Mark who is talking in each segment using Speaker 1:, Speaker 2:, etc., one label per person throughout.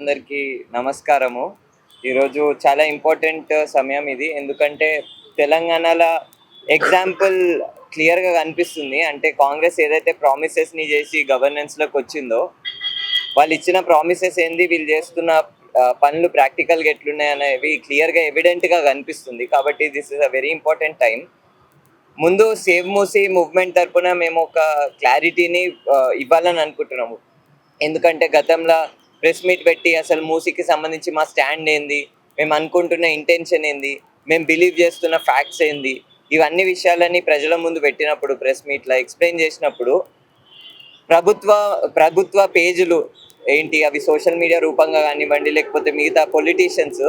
Speaker 1: అందరికీ నమస్కారము. ఈరోజు చాలా ఇంపార్టెంట్ సమయం ఇది. ఎందుకంటే తెలంగాణలో ఎగ్జాంపుల్ క్లియర్‌గా కనిపిస్తుంది. అంటే కాంగ్రెస్ ఏదైతే ప్రామిసెస్‌ని చేసి గవర్నెన్స్‌లోకి వచ్చిందో, వాళ్ళు ఇచ్చిన ప్రామిసెస్ ఏంది, వీళ్ళు చేస్తున్న పనులు ప్రాక్టికల్‌గా ఎట్లున్నాయనేవి క్లియర్‌గా ఎవిడెంట్‌గా కనిపిస్తుంది. కాబట్టి this is a very important time. ముందు సేవ్ మూసీ మూవ్‌మెంట్ తరపున మేము ఒక క్లారిటీని ఇవ్వాలని అనుకుంటున్నాము. ఎందుకంటే గతంలో ప్రెస్ మీట్ పెట్టి అసలు మూసీకి సంబంధించి మా స్టాండ్ ఏంది, మేము అనుకుంటున్న ఇంటెన్షన్ ఏంది, మేము బిలీవ్ చేస్తున్న ఫ్యాక్ట్స్ ఏంది, ఇవన్నీ విషయాలని ప్రజల ముందు పెట్టినప్పుడు, ప్రెస్ మీట్లో ఎక్స్ప్లెయిన్ చేసినప్పుడు ప్రభుత్వ ప్రభుత్వ పేజీలు ఏంటి, అవి సోషల్ మీడియా రూపంగా కానివ్వండి, లేకపోతే మిగతా పొలిటీషియన్స్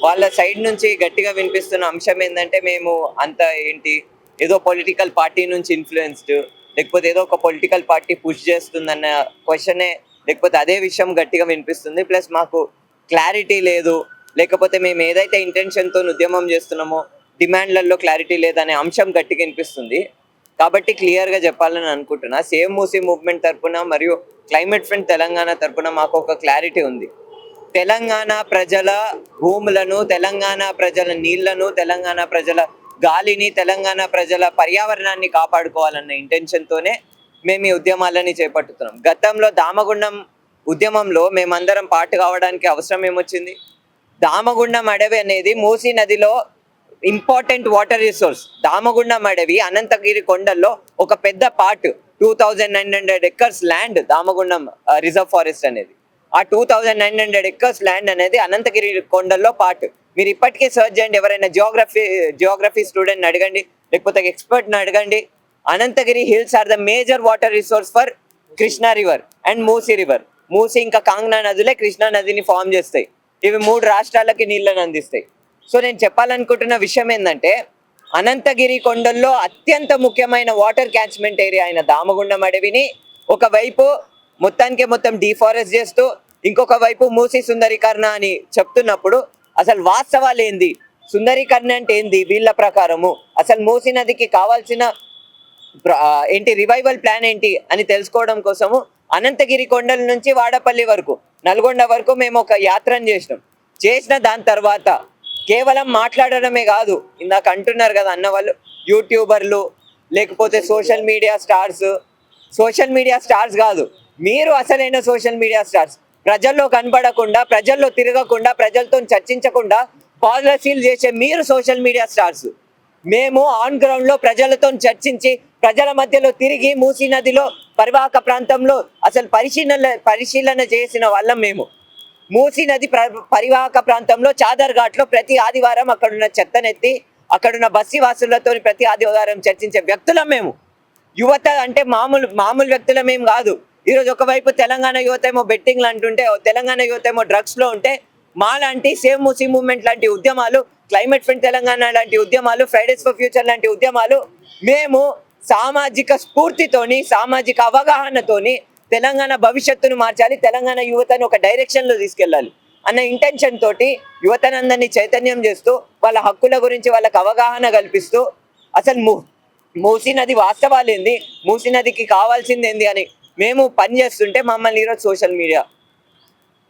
Speaker 1: వాళ్ళ సైడ్ నుంచి గట్టిగా వినిపిస్తున్న అంశం ఏంటంటే, మేము అంత ఏంటి, ఏదో పొలిటికల్ పార్టీ నుంచి ఇన్ఫ్లుయెన్స్డ్, లేకపోతే ఏదో ఒక పొలిటికల్ పార్టీ పుష్ చేస్తుందన్న క్వశ్చనే, లేకపోతే అదే విషయం గట్టిగా వినిపిస్తుంది. ప్లస్ మాకు క్లారిటీ లేదు, లేకపోతే మేము ఏదైతే ఇంటెన్షన్తో ఉద్యమం చేస్తున్నామో డిమాండ్లలో క్లారిటీ లేదనే అంశం గట్టిగా వినిపిస్తుంది. కాబట్టి క్లియర్గా చెప్పాలని అనుకుంటున్నా. సేవ్ మూసీ మూవ్మెంట్ తరపున మరియు క్లైమేట్ ఫ్రంట్ తెలంగాణ తరపున మాకు ఒక క్లారిటీ ఉంది. తెలంగాణ ప్రజల భూములను, తెలంగాణ ప్రజల నీళ్లను, తెలంగాణ ప్రజల గాలిని, తెలంగాణ ప్రజల పర్యావరణాన్ని కాపాడుకోవాలన్న ఇంటెన్షన్తోనే మేము ఈ ఉద్యమాలని చేపట్టుతున్నాం. గతంలో దామగుండం ఉద్యమంలో మేమందరం పార్ట్ కావడానికి అవసరం ఏమొచ్చింది? దామగుండం అడవి అనేది మూసీ నదిలో ఇంపార్టెంట్ వాటర్ రిసోర్స్. దామగుండం అడవి అనంతగిరి కొండల్లో ఒక పెద్ద part, 2900 acres land Damagundam reserve forest అనేది. ఆ 2900 ఎకర్స్ ల్యాండ్ అనేది అనంతగిరి కొండల్లో పార్ట్. మీరు ఇప్పటికీ సర్చ్ చేయండి, ఎవరైనా జియోగ్రఫీ స్టూడెంట్ని అడగండి, లేకపోతే ఎక్స్పర్ట్ని అడగండి. Ananthagiri hills are the major water resource for Krishna river and Musi river. Musi ఇంకా కాంగ్నా నదులే కృష్ణా నదిని ఫామ్ చేస్తాయి. ఇవి 3 రాష్ట్రాలకి నీళ్ళని అందిస్తాయి. సో నేను చెప్పాలనుకుంటున్న విషయం ఏంటంటే, అనంతగిరి కొండల్లో అత్యంత ముఖ్యమైన వాటర్ క్యాచ్మెంట్ ఏరియా అయిన దామగుండం అడవిని ఒకవైపు మొత్తం డిఫారెస్ట్ చేస్తూ, ఇంకొక వైపు మూసీ సుందరీకరణ అని చెప్తున్నప్పుడు అసలు వాస్తవాలు ఏంది, సుందరీకరణ అంటే ఏంది వీళ్ళ ప్రకారము, అసలు మూసీ నదికి కావాల్సిన ఏంటి రివైవల్ ప్లాన్ ఏంటి అని తెలుసుకోవడం కోసము అనంతగిరి కొండల నుంచి వాడపల్లి వరకు, నల్గొండ వరకు మేము ఒక యాత్రను చేసిన దాని తర్వాత కేవలం మాట్లాడడమే కాదు, ఇందాక అంటున్నారు కదా అన్న వాళ్ళు, యూట్యూబర్లు లేకపోతే సోషల్ మీడియా స్టార్స్ కాదు, మీరు అసలైన సోషల్ మీడియా స్టార్స్. ప్రజల్లో కనపడకుండా, ప్రజల్లో తిరగకుండా, ప్రజలతో చర్చించకుండా పాలసీలు చేసే మీరు సోషల్ మీడియా స్టార్స్. మేము ఆన్ గ్రౌండ్లో ప్రజలతో చర్చించి, ప్రజల మధ్యలో తిరిగి మూసీ నదిలో పరివాహక ప్రాంతంలో అసలు పరిశీలన చేసిన వాళ్ళం మేము. మూసీ నది పరివాహక ప్రాంతంలో చాదర్ ఘాట్లో ప్రతి ఆదివారం అక్కడున్న చెత్తనెత్తి, అక్కడున్న బస్సీవాసులతో ప్రతి ఆదివారం చర్చించే వ్యక్తులం మేము. యువత అంటే మామూలు వ్యక్తులమేం కాదు. ఈరోజు ఒకవైపు తెలంగాణ యువత ఏమో బెట్టింగ్లు అంటుంటే, తెలంగాణ యువత ఏమో డ్రగ్స్లో ఉంటే, మా లాంటి సేవ్ మూసీ మూవ్మెంట్ లాంటి ఉద్యమాలు, క్లైమేట్ ఫ్రంట్ తెలంగాణ లాంటి ఉద్యమాలు, ఫ్రైడేస్ ఫర్ ఫ్యూచర్ లాంటి ఉద్యమాలు, మేము సామాజిక స్ఫూర్తితోని, సామాజిక అవగాహనతోని తెలంగాణ భవిష్యత్తును మార్చాలి, తెలంగాణ యువతను ఒక డైరెక్షన్లో తీసుకెళ్ళాలి అన్న ఇంటెన్షన్ తోటి యువతనందరినీ చైతన్యం చేస్తూ, వాళ్ళ హక్కుల గురించి వాళ్ళకి అవగాహన కల్పిస్తూ, అసలు మూసీ నది వాస్తవాలు ఏంది, మూసీ నదికి కావాల్సింది ఏంది అని మేము పనిచేస్తుంటే మమ్మల్ని ఈరోజు సోషల్ మీడియా,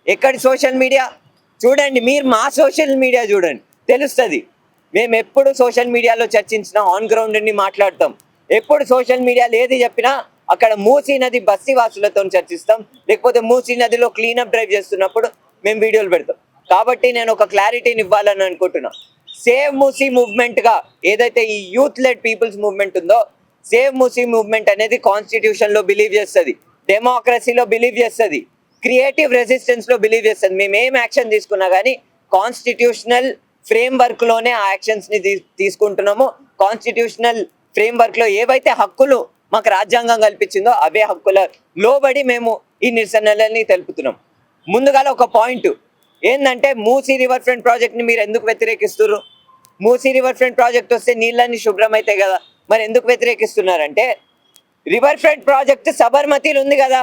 Speaker 1: ఎక్కడి సోషల్ మీడియా చూడండి, మీరు మా సోషల్ మీడియా చూడండి తెలుస్తుంది. మేము ఎప్పుడు సోషల్ మీడియాలో చర్చించినా ఆన్ గ్రౌండ్ని మాట్లాడతాం. ఎప్పుడు సోషల్ మీడియాలో ఏది చెప్పినా అక్కడ మూసీ నది బస్తీవాసులతో చర్చిస్తాం, లేకపోతే మూసీ నదిలో క్లీనప్ డ్రైవ్ చేస్తున్నప్పుడు మేము వీడియోలు పెడతాం. కాబట్టి నేను ఒక క్లారిటీని ఇవ్వాలని అనుకుంటున్నా. సేవ్ మూసీ మూవ్మెంట్గా ఏదైతే ఈ యూత్ లెడ్ పీపుల్స్ మూవ్మెంట్ ఉందో, సేవ్ మూసీ మూవ్మెంట్ అనేది కాన్స్టిట్యూషన్లో బిలీవ్ చేస్తుంది, డెమోక్రసీలో బిలీవ్ చేస్తుంది, క్రియేటివ్ రెసిస్టెన్స్లో బిలీవ్ చేస్తుంది. మేము ఏం యాక్షన్ తీసుకున్నా కానీ కాన్స్టిట్యూషనల్ ఫ్రేమ్వర్క్లోనే ఆ యాక్షన్స్ని తీసుకుంటున్నాము. కాన్స్టిట్యూషనల్ ఫ్రేమ్వర్క్లో ఏవైతే హక్కులు మాకు రాజ్యాంగం కల్పించిందో అవే హక్కుల లోబడి మేము ఈ నిరసనలని తెలుపుతున్నాం. ముందుగా ఒక పాయింట్ ఏంటంటే, మూసీ రివర్ ఫ్రంట్ ప్రాజెక్ట్ని మీరు ఎందుకు వ్యతిరేకిస్తున్నారు? మూసీ రివర్ ఫ్రంట్ ప్రాజెక్ట్ వస్తే నీళ్ళని శుభ్రమవుతాయి కదా, మరి ఎందుకు వ్యతిరేకిస్తున్నారంటే, రివర్ ఫ్రంట్ ప్రాజెక్ట్ సబర్మతిలో ఉంది కదా,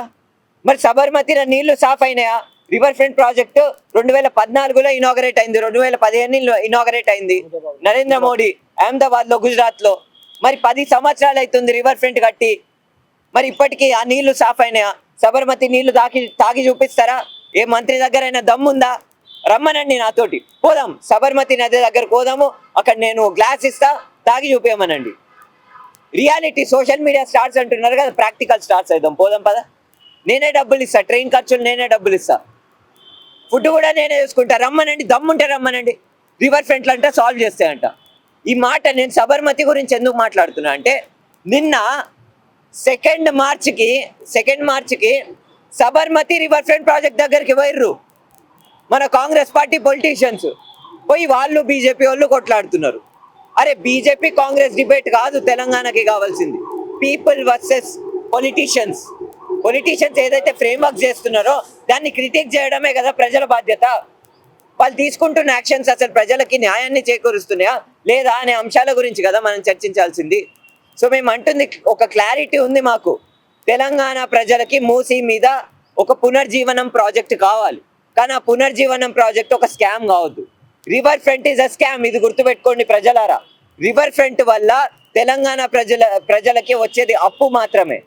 Speaker 1: మరి సబర్మతిలో నీళ్లు సాఫ్ అయినాయా? రివర్ ఫ్రంట్ ప్రాజెక్టు 2014లో ఇనాగరేట్ అయింది, 2015 ఇనాగరేట్ అయింది నరేంద్ర మోడీ అహ్మదాబాద్లో, గుజరాత్లో. మరి 10 సంవత్సరాలు అవుతుంది రివర్ ఫ్రంట్ కట్టి, మరి ఇప్పటికీ ఆ నీళ్లు సాఫ్ అయినాయా? సబర్మతి నీళ్లు తాగి చూపిస్తారా? ఏ మంత్రి దగ్గరైనా దమ్ముందా? రమ్మనండి, నాతోటి పోదాం, సబర్మతి నది దగ్గర పోదాము, అక్కడ నేను గ్లాస్ ఇస్తా, తాగి చూపించమనండి. రియాలిటీ సోషల్ మీడియా స్టార్స్ అంటున్నారు కదా, ప్రాక్టికల్ స్టార్స్ అవుదాం, పోదాం పద. నేనే డబ్బులు ఇస్తా, ట్రైన్ ఖర్చులు నేనే డబ్బులు ఇస్తా, ఫుడ్ కూడా నేనే చూసుకుంటా. రమ్మనండి, దమ్ముంటే రమ్మనండి. రివర్ ఫ్రంట్లు అంటే సాల్వ్ చేస్తాయంట. ఈ మాట నేను సబర్మతి గురించి ఎందుకు మాట్లాడుతున్నా అంటే, నిన్న సెకండ్ మార్చికి సబర్మతి రివర్ ఫ్రంట్ ప్రాజెక్ట్ దగ్గరికి పోయిర్రు మన కాంగ్రెస్ పార్టీ పొలిటీషియన్స్. పోయి వాళ్ళు బీజేపీ వాళ్ళు కొట్లాడుతున్నారు. అరే, బీజేపీ కాంగ్రెస్ డిబేట్ కాదు తెలంగాణకి కావాల్సింది, పీపుల్ వర్సెస్ పొలిటీషియన్స్. పొలిటీషియన్స్ ఏదైతే ఫ్రేమ్వర్క్ చేస్తున్నారో దాన్ని క్రిటిక్ చేయడమే కదా ప్రజల బాధ్యత. వాళ్ళు తీసుకుంటున్న యాక్షన్స్ అసలు ప్రజలకి న్యాయాన్ని చేకూరుస్తున్నాయా లేదా అనే అంశాల గురించి కదా మనం చర్చించాల్సింది. సో మేము అంటుంది, ఒక క్లారిటీ ఉంది మాకు, తెలంగాణ ప్రజలకి మూసీ మీద ఒక పునర్జీవనం ప్రాజెక్ట్ కావాలి. కానీ ఆ పునర్జీవనం ప్రాజెక్ట్ ఒక స్కామ్ కావద్దు. River front is a scam, ఇది గుర్తుపెట్టుకోండి ప్రజలారా. రివర్ ఫ్రంట్ వల్ల తెలంగాణ ప్రజలకి వచ్చేది అప్పు మాత్రమే.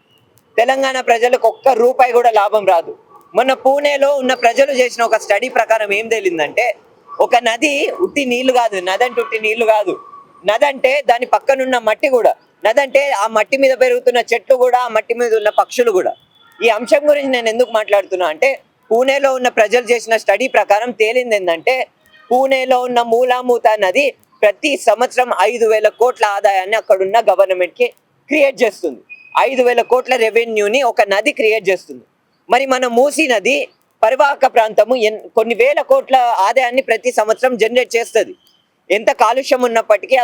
Speaker 1: తెలంగాణ ప్రజలకు ఒక్క రూపాయి కూడా లాభం రాదు. మొన్న పూణేలో ఉన్న ప్రజలు చేసిన ఒక స్టడీ ప్రకారం ఏం తేలిందంటే, ఒక నది ఉట్టి నీళ్లు కాదు, నదంటే ఉట్టి నీళ్లు కాదు, నదంటే దాని పక్కనున్న మట్టి కూడా, నదంటే ఆ మట్టి మీద పెరుగుతున్న చెట్లు కూడా, ఆ మట్టి మీద ఉన్న పక్షులు కూడా. ఈ అంశం గురించి నేను ఎందుకు మాట్లాడుతున్నా అంటే, పూణేలో ఉన్న ప్రజలు చేసిన స్టడీ ప్రకారం తేలింది ఏంటంటే, పూణేలో ఉన్న మూలామూత నది ప్రతి సంవత్సరం 5,000 కోట్ల ఆదాయాన్ని అక్కడున్న గవర్నమెంట్కి క్రియేట్ చేస్తుంది. 5,000 కోట్ల రెవెన్యూని ఒక నది క్రియేట్ చేస్తుంది. మరి మన మూసీ నది పరివాహక ప్రాంతము కొన్ని వేల కోట్ల ఆదాయాన్ని ప్రతి సంవత్సరం జనరేట్ చేస్తుంది. ఎంత కాలుష్యం ఉన్నప్పటికీ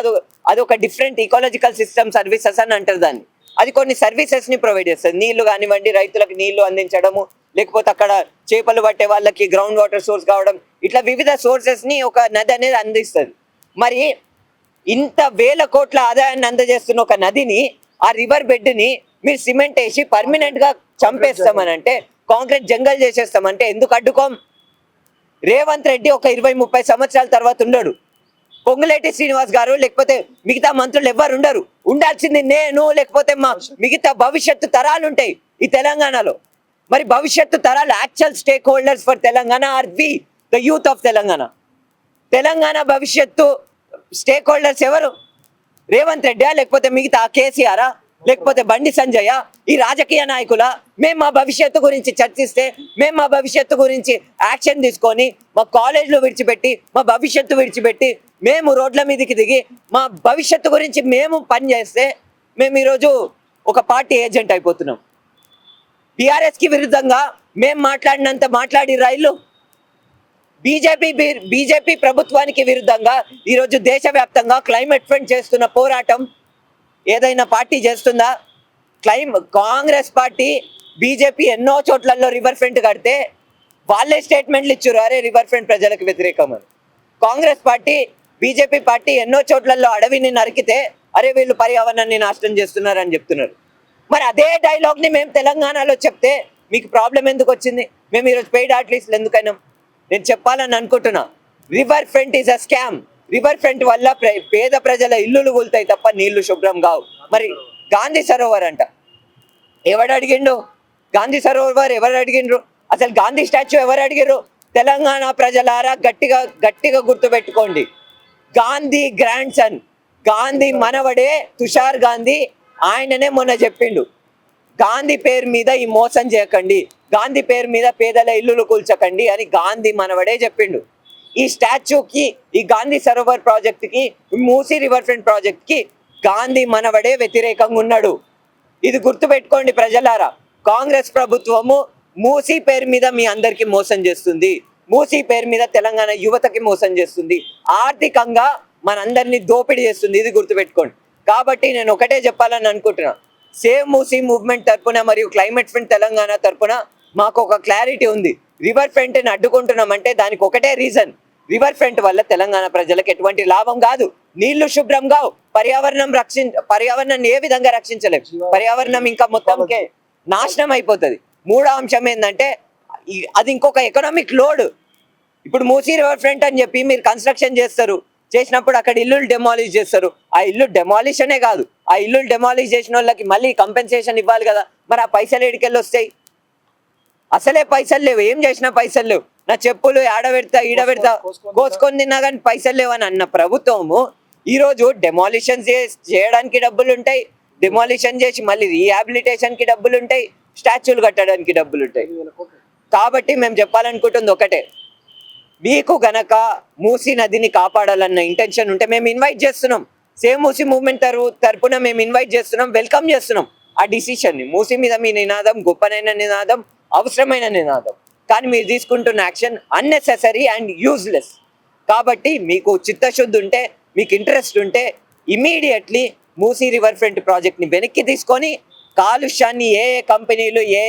Speaker 1: అది ఒక డిఫరెంట్ ఈకాలజికల్ సిస్టమ్ సర్వీసెస్ అని అంటారు దాన్ని. అది కొన్ని సర్వీసెస్ని ప్రొవైడ్ చేస్తుంది. నీళ్లు కానివ్వండి, రైతులకు నీళ్లు అందించడము, లేకపోతే అక్కడ చేపలు పట్టే వాళ్ళకి గ్రౌండ్ వాటర్ సోర్స్ కావడం, ఇట్లా వివిధ సోర్సెస్ని ఒక నది అనేది అందిస్తుంది. మరి ఇంత వేల కోట్ల ఆదాయాన్ని అందజేస్తున్న ఒక నదిని, ఆ రివర్ బెడ్ని మీరు సిమెంట్ వేసి పర్మనెంట్గా చంపేస్తామని అంటే, కాంక్రీట్ జంగల్ చేసేస్తామంటే ఎందుకు అడ్డుకోం? రేవంత్ రెడ్డి ఒక 20-30 సంవత్సరాల తర్వాత ఉండడు. పొంగులేటి శ్రీనివాస్ గారు లేకపోతే మిగతా మంత్రులు ఎవరు ఉండరు. ఉండాల్సింది నేను, లేకపోతే మా మిగతా భవిష్యత్తు తరాలు ఉంటాయి ఈ తెలంగాణలో. మరి భవిష్యత్తు తరాలు actual stakeholders for Telangana are we, the youth of Telangana. Telangana భవిష్యత్తు స్టేక్ హోల్డర్స్ ఎవరు? రేవంత్ రెడ్డి లేకపోతే మిగతా కేసీఆరా లేకపోతే బండి సంజయ, ఈ రాజకీయ నాయకుల? మేము మా భవిష్యత్తు గురించి చర్చిస్తే, మేము మా భవిష్యత్తు గురించి యాక్షన్ తీసుకొని, మా కాలేజీలో విడిచిపెట్టి, మా భవిష్యత్తు విడిచిపెట్టి, మేము రోడ్ల మీదకి దిగి మా భవిష్యత్తు గురించి మేము పనిచేస్తే, మేము ఈరోజు ఒక పార్టీ ఏజెంట్ అయిపోతున్నాం. టీఆర్ఎస్కి విరుద్ధంగా మేము మాట్లాడినంత మాట్లాడి రైళ్ళు బీజేపీ ప్రభుత్వానికి విరుద్ధంగా ఈరోజు దేశవ్యాప్తంగా క్లైమేట్ ఫ్రంట్ చేస్తున్న పోరాటం ఏదైనా పార్టీ చేస్తుందా? కాంగ్రెస్ పార్టీ, బీజేపీ ఎన్నో చోట్లలో రివర్ ఫ్రంట్ కడితే వాళ్ళే స్టేట్మెంట్లు ఇచ్చారు, అరే రివర్ ఫ్రంట్ ప్రజలకు వ్యతిరేకమని. కాంగ్రెస్ పార్టీ, బీజేపీ పార్టీ ఎన్నో చోట్లలో అడవిని నరికితే అరే వీళ్ళు పర్యావరణాన్ని నాశనం చేస్తున్నారని చెప్తున్నారు. మరి అదే డైలాగ్ని మేము తెలంగాణలో చెప్తే మీకు ప్రాబ్లం ఎందుకు వచ్చింది? మేము ఈరోజు పెయిడ్ ఆర్టిస్టులు ఎందుకైనా నేను చెప్పాలని అనుకుంటున్నా, river front is a scam. River front వల్ల పేద ప్రజల ఇల్లులు కూలుతాయి తప్ప నీళ్లు శుభ్రం కావు. మరి గాంధీ సరోవర్ అంట, ఎవడు అడిగిండు? గాంధీ సరోవర్ ఎవరు అడిగిండ్రు? అసలు గాంధీ స్టాచ్యూ ఎవరు అడిగిర్రు? తెలంగాణ ప్రజలారా గట్టిగా గుర్తుపెట్టుకోండి, గాంధీ గ్రాండ్ సన్, గాంధీ మనవడే తుషార్ గాంధీ. ఆయననే మొన్న చెప్పిండు, గాంధీ పేరు మీద ఈ మోసం చేయకండి, గాంధీ పేరు మీద పేదల ఇల్లులు కూల్చకండి అని గాంధీ మనవడే చెప్పిండు. ఈ స్టాచ్యూకి, ఈ గాంధీ సరోవర్ ప్రాజెక్ట్కి, మూసీ రివర్ ఫ్రంట్ ప్రాజెక్ట్కి గాంధీ మనవడే వ్యతిరేకంగా ఉన్నాడు. ఇది గుర్తుపెట్టుకోండి ప్రజలారా. కాంగ్రెస్ ప్రభుత్వము మూసీ పేరు మీద మీ అందరికీ మోసం చేస్తుంది, మూసీ పేరు మీద తెలంగాణ యువతకి మోసం చేస్తుంది, ఆర్థికంగా మనందరినీ దోపిడీ చేస్తుంది. ఇది గుర్తుపెట్టుకోండి. కాబట్టి నేను ఒకటే చెప్పాలని అనుకుంటున్నా, సేవ్ మూసీ మూవ్మెంట్ తరపున మరియు క్లైమేట్ ఫ్రంట్ తెలంగాణ తరపున మాకు ఒక క్లారిటీ ఉంది. రివర్ ఫ్రంట్ని అడ్డుకుంటున్నామంటే దానికి ఒకటే రీజన్, రివర్ ఫ్రంట్ వల్ల తెలంగాణ ప్రజలకు ఎటువంటి లాభం కాదు, నీళ్లు శుభ్రం కావు, పర్యావరణాన్ని ఏ విధంగా రక్షించలేము, పర్యావరణం ఇంకా మొత్తంకే నాశనం అయిపోతుంది. మూడో అంశం ఏంటంటే అది ఇంకొక ఎకనామిక్ లోడ్. ఇప్పుడు మూసీ రివర్ ఫ్రంట్ అని చెప్పి మీరు కన్స్ట్రక్షన్ చేసినప్పుడు అక్కడ ఇల్లులు డెమాలిష్ చేస్తారు. ఆ ఇల్లు డెమాలిషనే కాదు, ఆ ఇల్లులు డెమాలిష్ చేసిన వాళ్ళకి మళ్ళీ కంపెన్సేషన్ ఇవ్వాలి కదా. మరి ఆ పైసలు ఎడికెళ్ళి వస్తాయి? అసలే పైసలు లేవు, ఏం చేసినా పైసలు లేవు, నా చెప్పులు ఆడబెడతా ఈడబెడతా కోసుకొని తిన్నా కానీ పైసలు లేవు అని అన్న ప్రభుత్వము ఈరోజు డెమాలిషన్ చేయడానికి డబ్బులు ఉంటాయి, డెమాలిషన్ చేసి మళ్ళీ రీహాబిలిటేషన్ కి డబ్బులు ఉంటాయి, స్టాచ్యూలు కట్టడానికి డబ్బులు ఉంటాయి. కాబట్టి మేము చెప్పాలనుకుంటుంది ఒకటే, మీకు గనక మూసీ నదిని కాపాడాలన్న ఇంటెన్షన్ ఉంటే మేము ఇన్వైట్ చేస్తున్నాం, సేమ్ మూసీ మూవ్మెంట్ తరపున మేము ఇన్వైట్ చేస్తున్నాం, వెల్కమ్ చేస్తున్నాం ఆ డిసిషన్ ని. మూసీ మీద మీ నినాదం గొప్పనైన నినాదం, అవసరమైన నినాదం, కానీ మీరు తీసుకుంటున్న యాక్షన్ అన్నెసెసరీ అండ్ యూజ్లెస్. కాబట్టి మీకు చిత్తశుద్ధి ఉంటే, మీకు ఇంట్రెస్ట్ ఉంటే immediately Musi river front project ని వెనక్కి తీసుకొని కాలుష్యాన్ని ఏ కంపెనీలు ఏ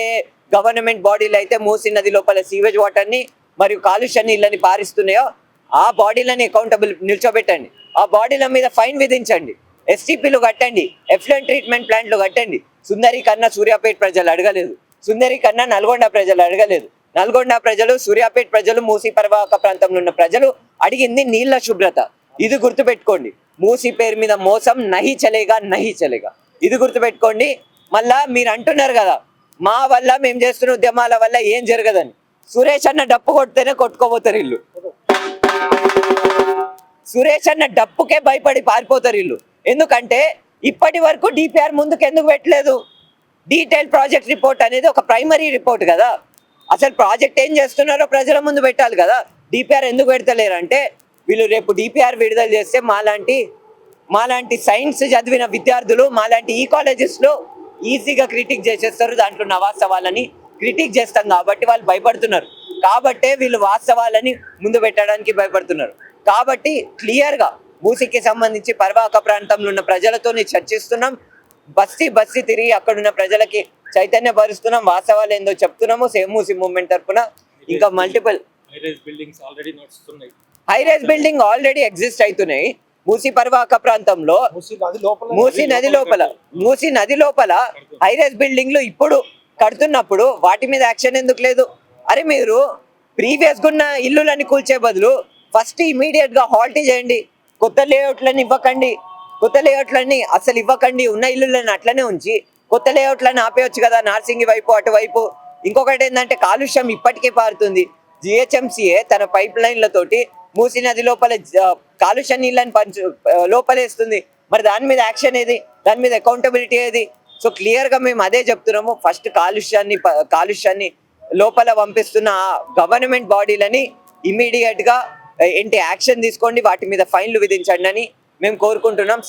Speaker 1: గవర్నమెంట్ బాడీలు అయితే మూసీ నది లోపల సీవేజ్ వాటర్ ని మరియు కాలుష్య నీళ్ళని పారిస్తున్నాయో ఆ బాడీలని అకౌంటబుల్ నిల్చోబెట్టండి, ఆ బాడీల మీద ఫైన్ విధించండి, ఎస్టీపీలు కట్టండి, ఎఫ్లూయెంట్ ట్రీట్మెంట్ ప్లాంట్లు కట్టండి. సుందరి కన్నా సూర్యాపేట ప్రజలు అడగలేదు, సుందరి కన్నా నల్గొండ ప్రజలు అడగలేదు. నల్గొండ ప్రజలు, సూర్యాపేట ప్రజలు, మూసీ పరివాహక ప్రాంతంలో ఉన్న ప్రజలు అడిగింది నీళ్ళ శుభ్రత. ఇది గుర్తుపెట్టుకోండి. మూసీ పేరు మీద మోసం నహి చలేగా, నహి చలేగా. ఇది గుర్తుపెట్టుకోండి. మళ్ళా మీరు అంటున్నారు కదా మా వల్ల మేము చేస్తున్న ఉద్యమాల వల్ల ఏం జరగదని. సురేష్ అన్న డప్పు కొడితేనే కొట్టుకోబోతారు ఇల్లు, సురేష్ అన్న డప్పుకే భయపడి పారిపోతారు ఇల్లు. ఎందుకంటే ఇప్పటి వరకు డిపిఆర్ ముందుకు ఎందుకు పెట్టలేదు? డీటెయిల్ ప్రాజెక్ట్ రిపోర్ట్ అనేది ఒక ప్రైమరీ రిపోర్ట్ కదా, అసలు ప్రాజెక్ట్ ఏం చేస్తున్నారో ప్రజల ముందు పెట్టాలి కదా. డిపిఆర్ ఎందుకు పెడతలేరు అంటే వీళ్ళు రేపు డిపిఆర్ విడుదల చేస్తే మాలాంటి సైన్స్ చదివిన విద్యార్థులు, మాలాంటి ఈ కాలేజెస్లో ఈజీగా క్రిటిక్ చేసేస్తారు, దాంట్లో ఉన్న వాస్తవాలని క్రిటిక్ చేస్తాం కాబట్టి వాళ్ళు భయపడుతున్నారు. కాబట్టే వీళ్ళు వాస్తవాలని ముందు పెట్టడానికి భయపడుతున్నారు. కాబట్టి క్లియర్గా మూసీకి సంబంధించి పరివాహక ప్రాంతంలో ఉన్న ప్రజలతో చర్చిస్తున్నాం, బస్తీ తిరిగి అక్కడున్న ప్రజలకి చైతన్యపరుస్తున్నాం, వాస్తవాలు ఏందో చెప్తున్నాము సేమ్ మూసీ మూవ్మెంట్ తరఫున. ఇంకా multiple high rise building already exist అవుతున్నాయి మూసీ పరివాహక ప్రాంతంలో. మూసీ నది లోపల హై రైజ్ బిల్డింగ్లు ఇప్పుడు కడుతున్నప్పుడు వాటి మీద యాక్షన్ ఎందుకు లేదు? అరే మీరు ప్రీవియస్ ఉన్న ఇల్లులని కూల్చే బదులు ఫస్ట్ ఇమీడియట్ గా హాల్ట్ చేయండి, కొత్త లేఅవుట్లని ఇవ్వకండి, కొత్త లేఅవుట్లని అసలు ఇవ్వకండి, ఉన్న ఇల్లులను అట్లనే ఉంచి కొత్త లేఅవుట్లని ఆపేయచ్చు కదా, నార్సింగి వైపు అటువైపు. ఇంకొకటి ఏంటంటే కాలుష్యం ఇప్పటికే పారుతుంది. జిహెచ్ఎంసీఏ తన పైప్ లైన్లతోటి మూసీ నది లోపల కాలుష్య నీళ్ళని లోపలేస్తుంది. మరి దాని మీద యాక్షన్ ఏది? దాని మీద అకౌంటబిలిటీ ఏది? సో క్లియర్ గా మేము అదే చెప్తున్నాము, ఫస్ట్ కాలుష్యాన్ని లోపల పంపిస్తున్న గవర్నమెంట్ బాడీలని ఇమీడియట్ గా ఏంటి యాక్షన్ తీసుకోండి, వాటి మీద ఫైన్లు విధించండి అని మేము కోరుకుంటున్నాం.